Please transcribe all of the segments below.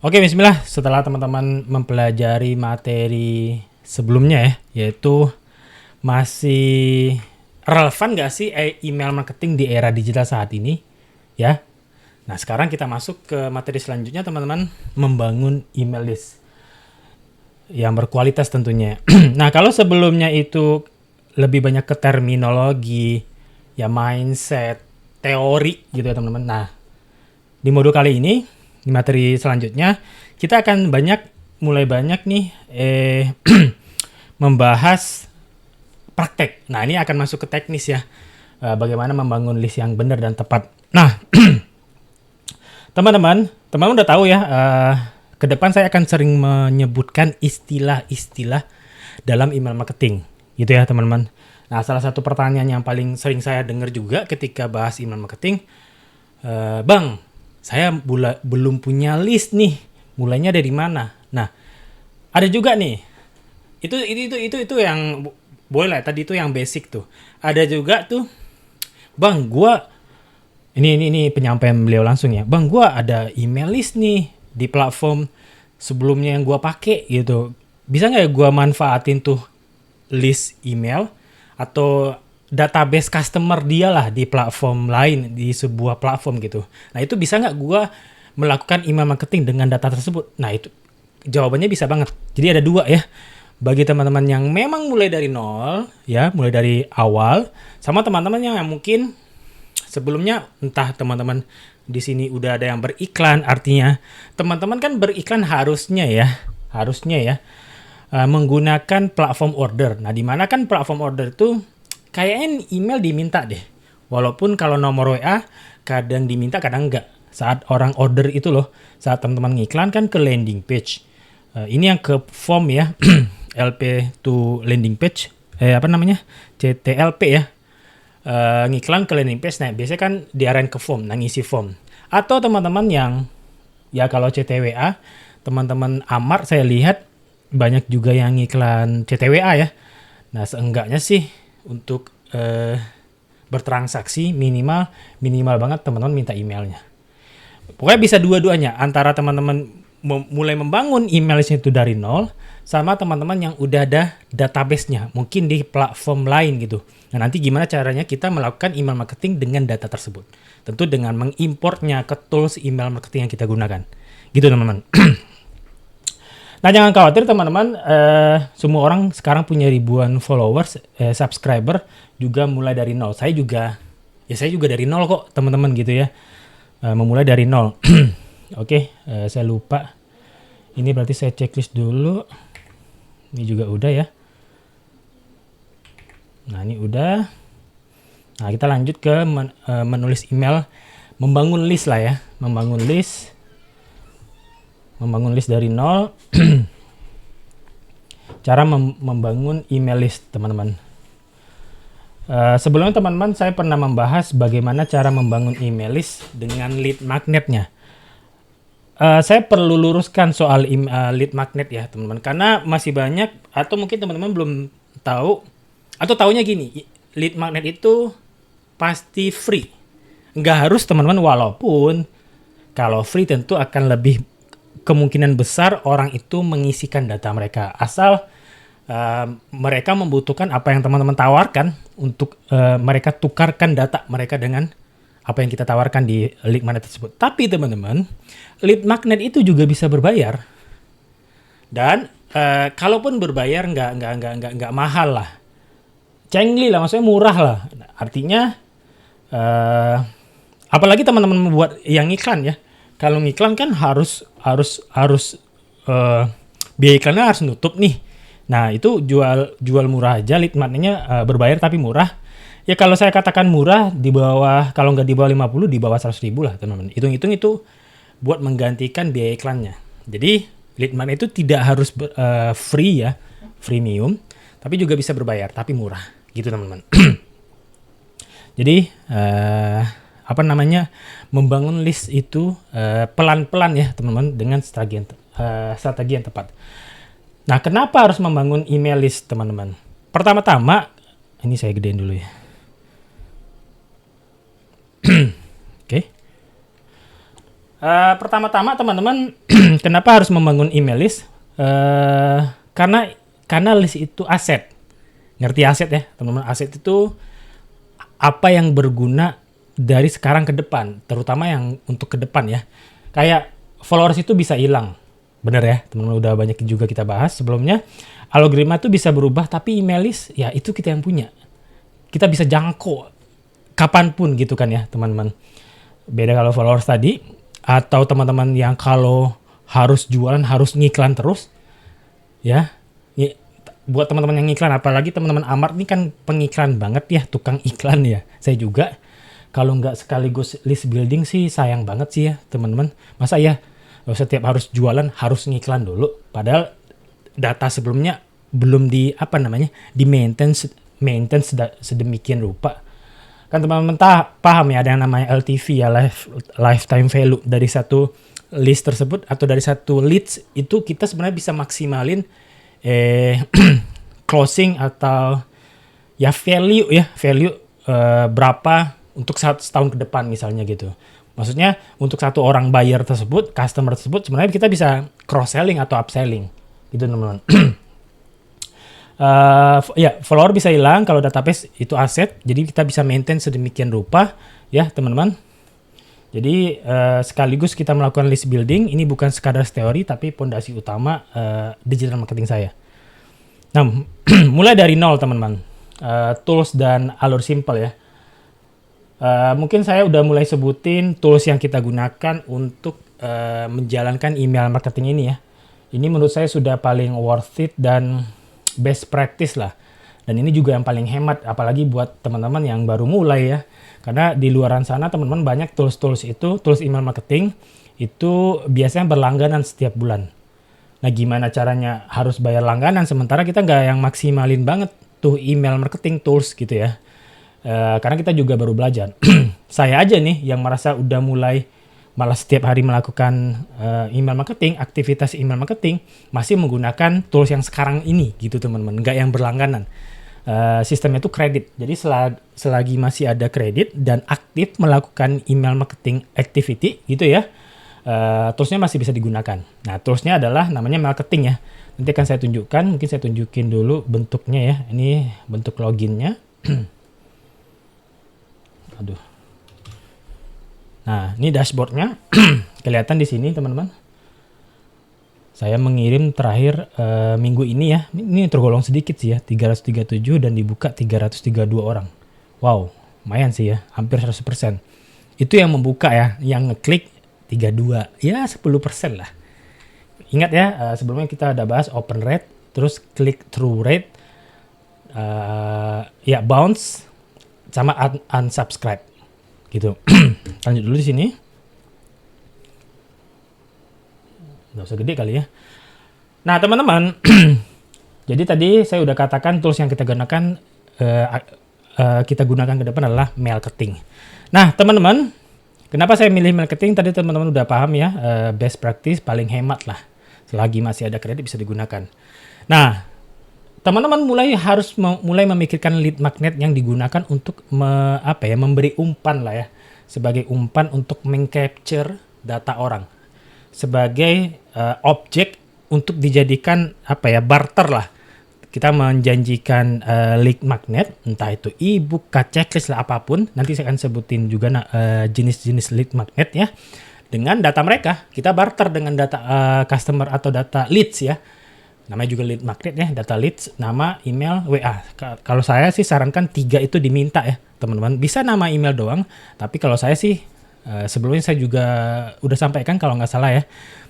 Oke, bismillah. Setelah teman-teman mempelajari materi sebelumnya ya, yaitu masih relevan nggak sih email marketing di era digital saat ini? Ya. Nah, sekarang kita masuk ke materi selanjutnya, teman-teman, membangun email list yang berkualitas tentunya. Nah, kalau sebelumnya itu lebih banyak ke terminologi, ya mindset, teori gitu ya, teman-teman. Nah, di modul kali ini, di materi selanjutnya, kita akan mulai banyak nih membahas praktek. Nah, ini akan masuk ke teknis ya. Bagaimana membangun list yang benar dan tepat. Nah, teman-teman udah tahu ya, ke depan saya akan sering menyebutkan istilah-istilah dalam email marketing. Gitu ya, teman-teman. Nah, salah satu pertanyaan yang paling sering saya dengar juga ketika bahas email marketing, Bang, saya belum punya list nih, mulainya dari mana? Nah, ada juga nih, itu yang boleh lah. Tadi itu yang basic tuh. Ada juga tuh, Bang, gua ini penyampaian beliau langsung ya. Bang, gua ada email list nih di platform sebelumnya yang gua pakai gitu. Bisa nggak ya gua manfaatin tuh list email atau database customer dia lah di platform lain, di sebuah platform gitu. Nah, itu bisa nggak gua melakukan email marketing dengan data tersebut? Nah, itu jawabannya bisa banget. Jadi ada dua ya. Bagi teman-teman yang memang mulai dari nol, ya, mulai dari awal, sama teman-teman yang mungkin sebelumnya, entah teman-teman di sini udah ada yang beriklan, artinya teman-teman kan beriklan harusnya ya, menggunakan platform order. Nah, di mana kan platform order itu kayaknya email diminta deh. Walaupun kalau nomor WA kadang diminta, kadang enggak. Saat orang order itu loh, saat teman-teman ngiklan kan ke landing page. Ini yang ke form ya, LP to landing page, CTLP ya. Ngiklan ke landing page, nah biasanya kan diarahin ke form, nah ngisi form. Atau teman-teman yang, ya kalau CTWA, teman-teman Amar saya lihat banyak juga yang ngiklan CTWA ya. Nah, seenggaknya sih untuk bertransaksi minimal banget teman-teman minta emailnya. Pokoknya bisa dua-duanya, antara teman-teman mulai membangun emailnya itu dari nol, sama teman-teman yang udah ada database-nya, mungkin di platform lain gitu. Nah, nanti gimana caranya kita melakukan email marketing dengan data tersebut? Tentu dengan mengimportnya ke tools email marketing yang kita gunakan. Gitu, teman-teman. Nah, jangan khawatir teman-teman, semua orang sekarang punya ribuan followers, subscriber juga mulai dari nol. Saya juga dari nol kok, teman-teman gitu ya. Memulai dari nol. Oke, saya lupa. Ini berarti saya checklist dulu. Ini juga udah ya. Nah, ini udah. Nah, kita lanjut ke menulis email, membangun list lah ya. Membangun list dari nol. Cara membangun email list, teman-teman. Sebelumnya teman-teman, saya pernah membahas bagaimana cara membangun email list dengan lead magnetnya. Saya perlu luruskan soal lead magnet ya, teman-teman, karena masih banyak atau mungkin teman-teman belum tahu atau taunya gini, lead magnet itu pasti free. Nggak harus, teman-teman, walaupun kalau free tentu akan lebih kemungkinan besar orang itu mengisikan data mereka, asal mereka membutuhkan apa yang teman-teman tawarkan untuk mereka tukarkan data mereka dengan apa yang kita tawarkan di lead magnet tersebut. Tapi teman-teman, lead magnet itu juga bisa berbayar. Dan kalaupun berbayar nggak mahal lah, cengli lah, maksudnya murah lah. Artinya apalagi teman-teman membuat yang iklan ya. Kalau ngiklan kan harus biaya iklannya harus nutup nih. Nah, itu jual murah aja, lead magnetnya berbayar tapi murah. Ya kalau saya katakan murah, di bawah, kalau nggak di bawah 50, di bawah 100.000 lah, teman-teman. Hitung-hitung itu buat menggantikan biaya iklannya. Jadi lead magnet itu tidak harus free ya, freemium, tapi juga bisa berbayar tapi murah, gitu teman-teman. Jadi membangun list itu pelan-pelan ya, teman-teman, dengan strategi yang tepat. Nah, kenapa harus membangun email list, teman-teman? Pertama-tama, ini saya gedein dulu ya. Oke. Pertama-tama teman-teman, kenapa harus membangun email list? Karena list itu aset. Ngerti aset ya, teman-teman? Aset itu apa yang berguna dari sekarang ke depan, terutama yang untuk ke depan ya. Kayak followers itu bisa hilang. Bener ya, teman-teman, udah banyak juga kita bahas sebelumnya. Algoritma itu bisa berubah, tapi email list ya itu kita yang punya. Kita bisa jangkau kapanpun gitu kan ya, teman-teman. Beda kalau followers tadi, atau teman-teman yang kalau harus jualan, harus ngiklan terus, ya. Buat teman-teman yang ngiklan, apalagi teman-teman Amar ini kan pengiklan banget ya, tukang iklan ya. Saya juga, kalau nggak sekaligus list building sih sayang banget sih ya teman-teman. Masa ya setiap harus jualan harus ngiklan dulu, padahal data sebelumnya belum di di maintenance sedemikian rupa. Kan teman-teman paham ya, ada yang namanya LTV ya, lifetime value dari satu list tersebut atau dari satu leads itu kita sebenarnya bisa maksimalin closing atau ya value berapa untuk setahun ke depan misalnya gitu. Maksudnya untuk satu orang buyer tersebut, customer tersebut, sebenarnya kita bisa cross selling atau upselling gitu teman-teman. Follower bisa hilang kalau database itu aset, jadi kita bisa maintain sedemikian rupa ya teman-teman. Jadi sekaligus kita melakukan list building, ini bukan sekadar teori tapi pondasi utama digital marketing saya. Nah, mulai dari nol teman-teman, tools dan alur simple ya. Mungkin saya udah mulai sebutin tools yang kita gunakan untuk menjalankan email marketing ini ya. Ini menurut saya sudah paling worth it dan best practice lah. Dan ini juga yang paling hemat, apalagi buat teman-teman yang baru mulai ya. Karena di luaran sana teman-teman banyak tools email marketing itu biasanya berlangganan setiap bulan. Nah gimana caranya harus bayar langganan sementara kita nggak yang maksimalin banget tuh email marketing tools gitu ya. Karena kita juga baru belajar. Saya aja nih yang merasa udah mulai malah setiap hari melakukan email marketing, aktivitas email marketing masih menggunakan tools yang sekarang ini gitu teman-teman, nggak yang berlangganan. Sistemnya itu kredit. Jadi selagi masih ada kredit dan aktif melakukan email marketing activity gitu ya, toolsnya masih bisa digunakan. Nah toolsnya adalah namanya marketing ya. Nanti akan saya tunjukkan, mungkin saya tunjukin dulu bentuknya ya. Ini bentuk loginnya. Aduh. Nah ini dashboardnya kelihatan di sini teman-teman. Saya mengirim terakhir minggu ini ya. Ini tergolong sedikit sih ya, 337 dan dibuka 332 orang. Wow, lumayan sih ya, hampir 100%. Itu yang membuka ya, yang ngeklik 32, ya 10% lah. Ingat ya, sebelumnya kita ada bahas open rate, terus click through rate, bounce, sama unsubscribe gitu. Lanjut dulu di sini. Nggak usah gede kali ya. Nah teman-teman, jadi tadi saya udah katakan tools yang kita gunakan ke depan adalah marketing. Nah teman-teman, kenapa saya milih marketing? Tadi teman-teman udah paham ya, best practice paling hemat lah. Selagi masih ada kredit bisa digunakan. Nah teman-teman mulai memikirkan lead magnet yang digunakan untuk memberi umpan lah ya, sebagai umpan untuk mengcapture data orang. Sebagai objek untuk dijadikan barter lah. Kita menjanjikan lead magnet, entah itu e-book, checklist lah apapun. Nanti saya akan sebutin juga jenis-jenis lead magnet ya. Dengan data mereka, kita barter dengan data customer atau data leads ya. Namanya juga lead magnet ya, data leads, nama, email, WA. Kalau saya sih sarankan 3 itu diminta ya teman-teman. Bisa nama, email doang, tapi kalau saya sih sebelumnya saya juga udah sampaikan kalau nggak salah ya,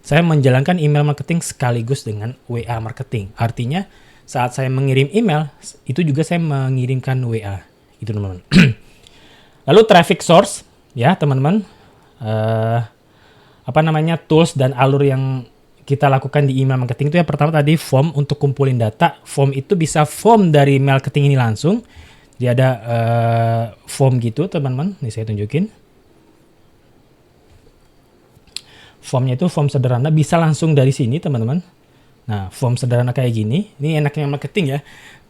saya menjalankan email marketing sekaligus dengan WA marketing. Artinya saat saya mengirim email, itu juga saya mengirimkan WA. Itu teman-teman. Lalu traffic source ya teman-teman. Tools dan alur yang kita lakukan di email marketing itu ya, pertama tadi form untuk kumpulin data. Form itu bisa form dari marketing ini langsung. Jadi ada form gitu teman-teman. Ini saya tunjukin. Formnya itu form sederhana, bisa langsung dari sini teman-teman. Nah, form sederhana kayak gini, ini enaknya marketing ya.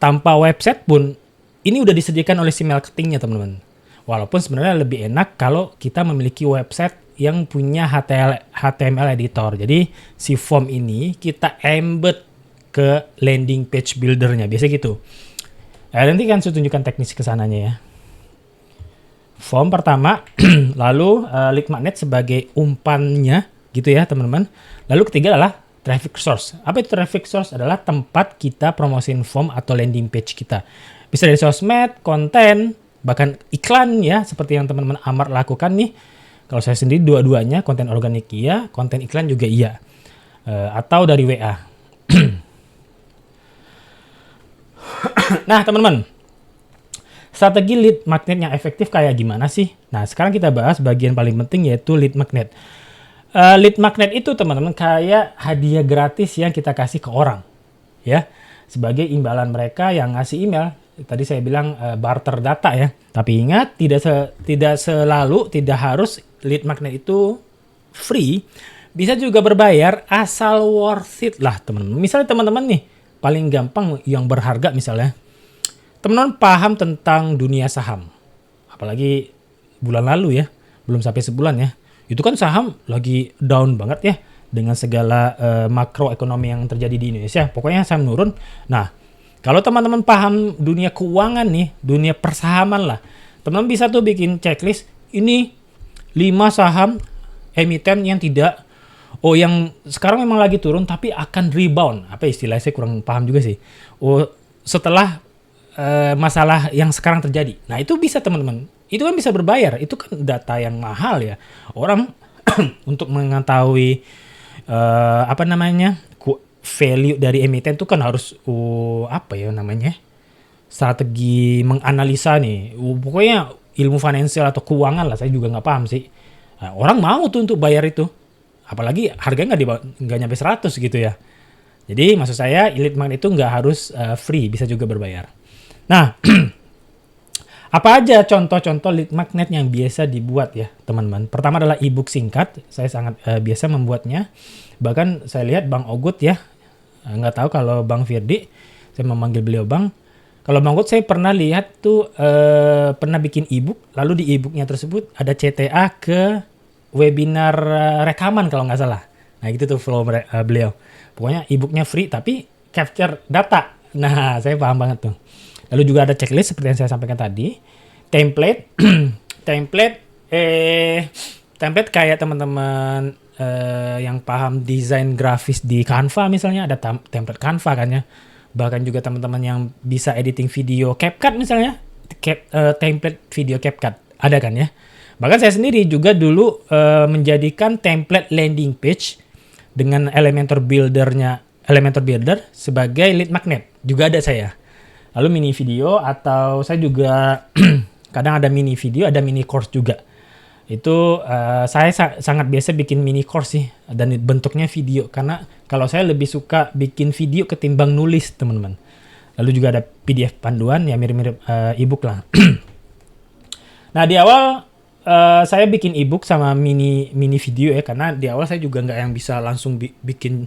Tanpa website pun, ini udah disediakan oleh si marketingnya teman-teman. Walaupun sebenarnya lebih enak kalau kita memiliki website yang punya HTML editor. Jadi si form ini kita embed ke landing page buildernya, biasa gitu. Nanti kan saya tunjukkan teknis kesananya ya. Form pertama, lalu lead magnet sebagai umpannya gitu ya teman-teman. Lalu ketiga adalah traffic source. Apa itu traffic source? Adalah tempat kita promosiin form atau landing page kita. Bisa dari sosmed, konten, bahkan iklan ya, seperti yang teman-teman Amar lakukan nih. Kalau saya sendiri dua-duanya, konten organik iya, konten iklan juga iya. Atau dari WA. Nah teman-teman, strategi lead magnet yang efektif kayak gimana sih? Nah sekarang kita bahas bagian paling penting yaitu lead magnet. Lead magnet itu teman-teman kayak hadiah gratis yang kita kasih ke orang. Ya, sebagai imbalan mereka yang ngasih email. Tadi saya bilang barter data ya. Tapi ingat, tidak selalu, tidak harus lead magnet itu free. Bisa juga berbayar asal worth it lah teman-teman. Misalnya teman-teman nih, paling gampang yang berharga misalnya. Teman-teman paham tentang dunia saham. Apalagi bulan lalu ya, belum sampai sebulan ya. Itu kan saham lagi down banget ya. Dengan segala makroekonomi yang terjadi di Indonesia. Pokoknya saham menurun. Nah, kalau teman-teman paham dunia keuangan nih, dunia persahaman lah. Teman-teman bisa tuh bikin checklist. Ini 5 saham emiten yang tidak, yang sekarang memang lagi turun tapi akan rebound. Apa istilahnya, saya kurang paham juga sih. Setelah masalah yang sekarang terjadi. Nah itu bisa teman-teman. Itu kan bisa berbayar. Itu kan data yang mahal ya. Orang untuk mengetahui value dari emiten itu kan harus strategi menganalisa nih. Pokoknya ilmu finansial atau keuangan lah. Saya juga nggak paham sih. Nah, orang mau tuh untuk bayar itu. Apalagi harganya nggak nyampe 100 gitu ya. Jadi maksud saya lead magnet itu nggak harus free. Bisa juga berbayar. Nah, apa aja contoh-contoh lead magnet yang biasa dibuat ya teman-teman. Pertama adalah ebook singkat. Saya sangat biasa membuatnya. Bahkan saya lihat Bang Ogut ya. Nggak tahu kalau Bang Firdi. Saya memanggil beliau Bang. Kalau Bang Ogut saya pernah lihat tuh pernah bikin ebook. Lalu di ebooknya tersebut ada CTA ke webinar rekaman kalau nggak salah. Nah gitu tuh flow beliau. Pokoknya ebooknya free tapi capture data. Nah saya paham banget tuh. Lalu juga ada checklist seperti yang saya sampaikan tadi. Template. Template kayak teman-teman yang paham desain grafis di Canva misalnya. Ada template Canva kan ya. Bahkan juga teman-teman yang bisa editing video CapCut misalnya. Template video CapCut. Ada kan ya. Bahkan saya sendiri juga dulu menjadikan template landing page dengan Elementor Builder sebagai lead magnet. Juga ada saya. Lalu mini video atau saya juga kadang ada mini video, ada mini course juga. Itu saya sangat biasa bikin mini course sih dan bentuknya video karena kalau saya lebih suka bikin video ketimbang nulis teman-teman. Lalu juga ada PDF panduan ya mirip-mirip ebook lah. Nah di awal saya bikin ebook sama mini video ya karena di awal saya juga nggak yang bisa langsung bikin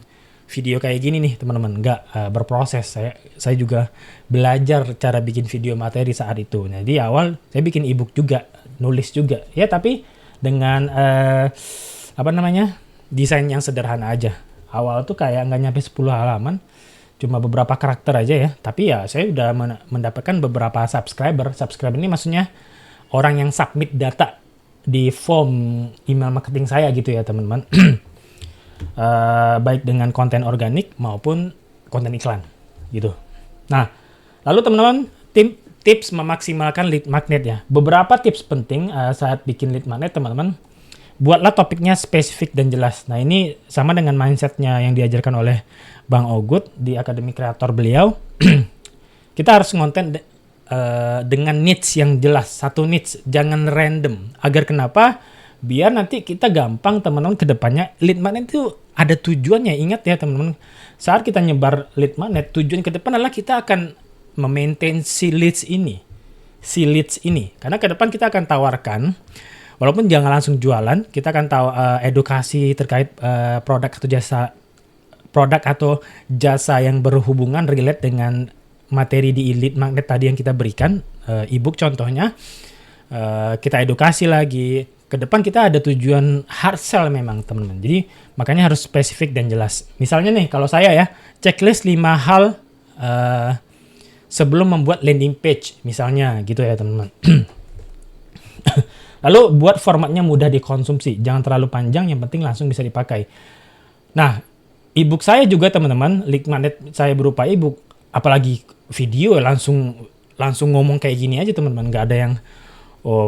video kayak gini nih teman-teman, nggak berproses. Saya juga belajar cara bikin video materi saat itu. Nah di awal saya bikin ebook juga, nulis juga ya tapi dengan desain yang sederhana aja. Awal tuh kayak nggak nyampe 10 halaman, cuma beberapa karakter aja ya. Tapi ya saya udah mendapatkan beberapa subscriber. Subscriber ini maksudnya orang yang submit data di form email marketing saya gitu ya teman-teman. Baik dengan konten organik maupun konten iklan gitu. Nah, lalu teman-teman tips memaksimalkan lead magnet ya. Beberapa tips penting saat bikin lead magnet teman-teman. Buatlah topiknya spesifik dan jelas. Nah ini sama dengan mindsetnya yang diajarkan oleh Bang Ogut di Akademi Kreator beliau. Kita harus ngonten dengan niche yang jelas. Satu niche, jangan random. Agar kenapa? Biar nanti kita gampang teman-teman ke depannya. Lead magnet itu ada tujuannya. Ingat ya teman-teman. Saat kita nyebar lead magnet, tujuan ke depan adalah kita akan memaintain si leads ini. Karena ke depan kita akan tawarkan, walaupun jangan langsung jualan, kita akan tahu edukasi terkait produk atau jasa yang berhubungan relate dengan materi di lead magnet tadi yang kita berikan. Ebook contohnya. Kita edukasi lagi, ke depan kita ada tujuan hard sell memang teman-teman. Jadi makanya harus spesifik dan jelas. Misalnya nih kalau saya ya, checklist 5 hal sebelum membuat landing page misalnya gitu ya teman-teman. Lalu buat formatnya mudah dikonsumsi, jangan terlalu panjang, yang penting langsung bisa dipakai. Nah, ebook saya juga teman-teman, link magnet saya berupa ebook, apalagi video langsung ngomong kayak gini aja teman-teman, nggak ada yang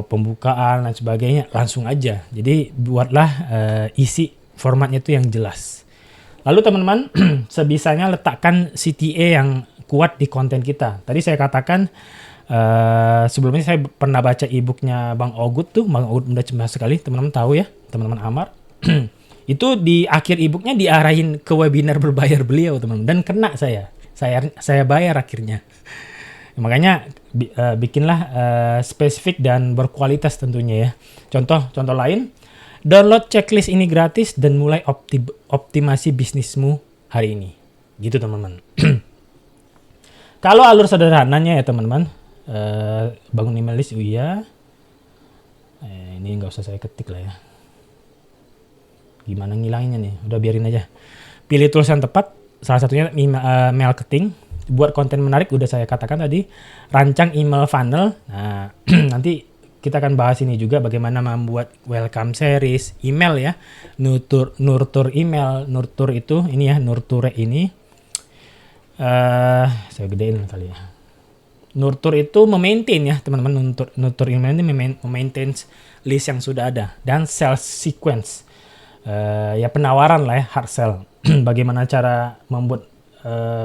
pembukaan dan sebagainya, langsung aja. Jadi buatlah isi formatnya itu yang jelas. Lalu teman-teman sebisanya letakkan CTA yang kuat di konten kita. Tadi saya katakan sebelumnya saya pernah baca e-booknya Bang Ogut tuh, Bang Ogut Muda Cerdas Sekali, teman-teman tahu ya, teman-teman Amar. Itu di akhir e-booknya diarahin ke webinar berbayar beliau teman-teman, dan kena saya bayar akhirnya. Makanya bikinlah spesifik dan berkualitas tentunya ya. Contoh lain, download checklist ini gratis dan mulai optimasi bisnismu hari ini. Gitu teman-teman. Kalau alur sederhananya ya teman-teman, bangun email list, iya. Ini nggak usah saya ketik lah ya. Gimana ngilanginnya nih? Udah biarin aja. Pilih tools yang tepat, salah satunya email marketing. Buat konten menarik udah saya katakan tadi. Rancang email funnel. Nah, nanti kita akan bahas ini juga bagaimana membuat welcome series email ya. Nurture email. Nurture itu ini ya, nurture ini. Saya gedein kali ya. Nurture itu memaintain ya teman-teman. Nurture email ini memaintain list yang sudah ada. Dan sales sequence. Ya penawaran lah ya, hard sell. Bagaimana cara membuat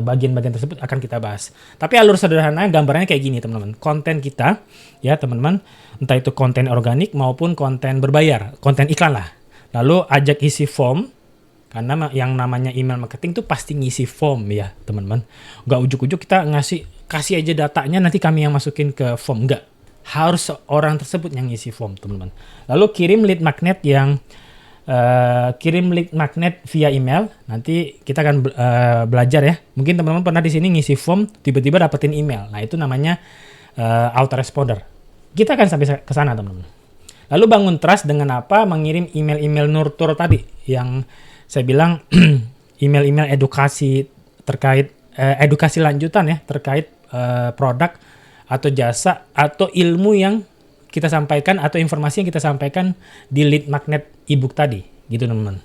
bagian-bagian tersebut akan kita bahas. Tapi alur sederhana gambarnya kayak gini teman-teman. Konten kita ya teman-teman, entah itu konten organik maupun konten berbayar, konten iklan lah. Lalu ajak isi form, karena yang namanya email marketing tuh pasti ngisi form ya teman-teman. Nggak ujuk-ujuk kita kasih aja datanya nanti kami yang masukin ke form, nggak. Harus orang tersebut yang ngisi form teman-teman. Lalu kirim lead magnet via email. Nanti kita akan belajar ya. Mungkin teman-teman pernah di sini ngisi form, tiba-tiba dapetin email. Nah itu namanya autoresponder. Kita akan sampai ke sana teman-teman. Lalu bangun trust dengan apa? Mengirim email-email nurture tadi yang saya bilang email-email edukasi terkait edukasi lanjutan ya terkait produk atau jasa atau ilmu yang kita sampaikan atau informasi yang kita sampaikan di lead magnet ebook tadi, gitu teman-teman.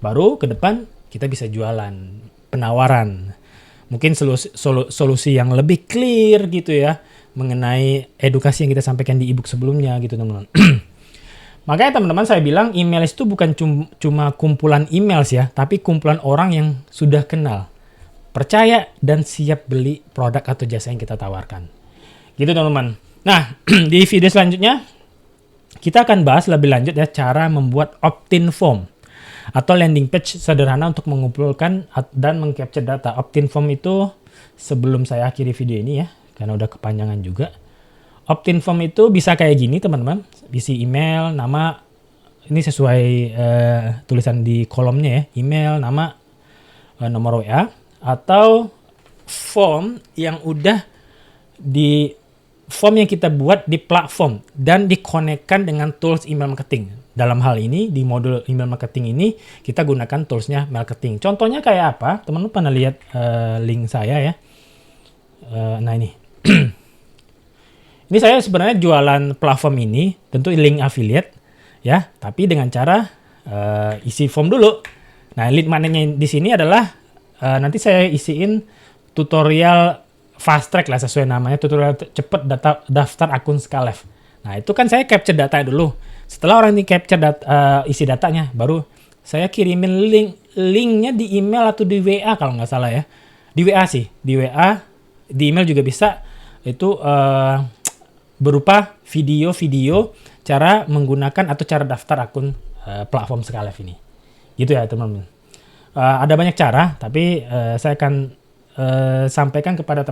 Baru ke depan kita bisa jualan, penawaran, mungkin solusi yang lebih clear gitu ya mengenai edukasi yang kita sampaikan di ebook sebelumnya gitu teman-teman. Makanya teman-teman saya bilang email itu bukan cuma kumpulan email ya, tapi kumpulan orang yang sudah kenal, percaya dan siap beli produk atau jasa yang kita tawarkan. Gitu teman-teman. Nah, di video selanjutnya kita akan bahas lebih lanjut ya cara membuat opt-in form atau landing page sederhana untuk mengumpulkan dan mengcapture data. Opt-in form itu sebelum saya akhiri video ini ya, karena udah kepanjangan juga. Opt-in form itu bisa kayak gini teman-teman, isi email, nama, ini sesuai tulisan di kolomnya ya, email, nama, nomor WA, atau form yang udah form yang kita buat di platform dan dikonekkan dengan tools email marketing. Dalam hal ini, di modul email marketing ini, kita gunakan toolsnya marketing. Contohnya kayak apa? Teman-teman pernah lihat link saya ya? Nah ini. Ini saya sebenarnya jualan platform ini, tentu link affiliate, ya. Tapi dengan cara isi form dulu. Nah, lead magnetnya di sini adalah nanti saya isiin tutorial fast track lah sesuai namanya, tutorial cepet daftar akun Skalef. Nah itu kan saya capture data dulu. Setelah orang ini capture isi datanya, baru saya kirimin linknya di email atau di WA kalau nggak salah ya. Di WA sih, di WA, di email juga bisa. Itu berupa video-video cara menggunakan atau cara daftar akun platform Skalef ini. Gitu ya teman-teman. Ada banyak cara, tapi saya akan sampaikan kepada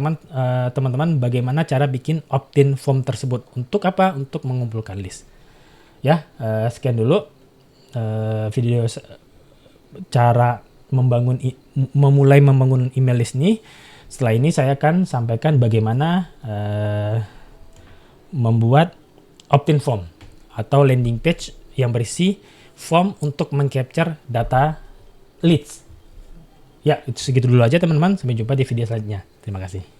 teman-teman bagaimana cara bikin opt-in form tersebut. Untuk apa? Untuk mengumpulkan list. Ya, sekian dulu video cara memulai membangun email list ini. Setelah ini saya akan sampaikan bagaimana membuat opt-in form atau landing page yang berisi form untuk mengcapture data leads. Ya, itu segitu dulu aja teman-teman. Sampai jumpa di video selanjutnya. Terima kasih.